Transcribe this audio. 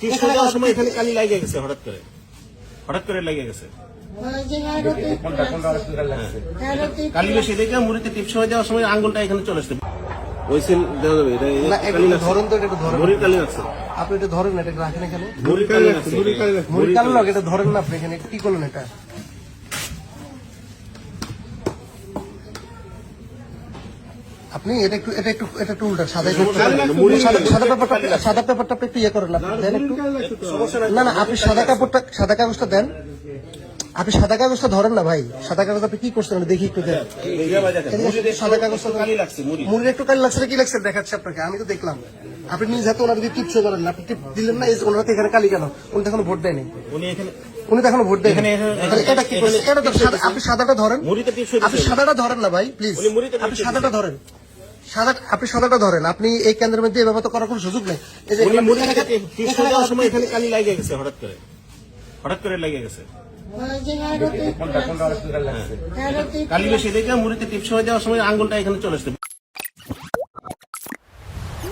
Tips দেওয়ার সময় এখানে কালি লাগিয়ে গেছে হঠাৎ করে লাগিয়ে গেছে কালি বেশি দেখে মুড়িতে টিপস হয়ে যাওয়ার সময় আঙ্গুলটা এখানে চলে আসছে ওইসিল দেওয়া যাবে ধরেন তো এটা ধরেন মুড়ির কালি আছে আপনি এটা ধরেন না, এটা রাখেন এখানে মুড়ির কালি আছে মুড়ি কালো লাগে, এটা ধরেন না আপনি এখানে কি করলেন এটা? আপনি এটা একটু উল্টা সাদা পেপারটা আপনি একটু ইয়ে করেন, আপনি দেন একটু। না না, আপনি সাদা কাগজটা দেন, আপনি সাদা কাগজটা ধরেন না ভাই, সাদা কাগজ আপনি কি করছেন দেখি একটু দেন। সাদা কাগজটা মুড়ির একটু কালি লাগছে, কি লাগছে দেখাচ্ছে আপনাকে, আমি তো দেখলাম। আপনি নিজ হাতে ওনার দিকে টিপস করেন না, আপনি টিপ দিলেন না, ওনার হাতে এখানে কালি কেন? উনি তো এখনো ভোট দেয়নি, উনি তো এখনো ভোট দেয়নি। এটা কি করছে? এটা তো আপনি সাদাটা ধরেন, আপনি সাদাটা ধরেন না ভাই প্লিজ, আপনি সাদাটা ধরেন, আপনি সাদাটা ধরেন। আপনি এই কেন্দ্রের মধ্যে এভাবে তো করার কোনো সুযোগ নেই। এখানে কালি লাগিয়ে গেছে হঠাৎ করে লাগিয়ে গেছে কালি বেশি দেখে মুড়িতে টিপস হয়ে যাওয়ার সময় আঙ্গুলটা এখানে চলে আসছে।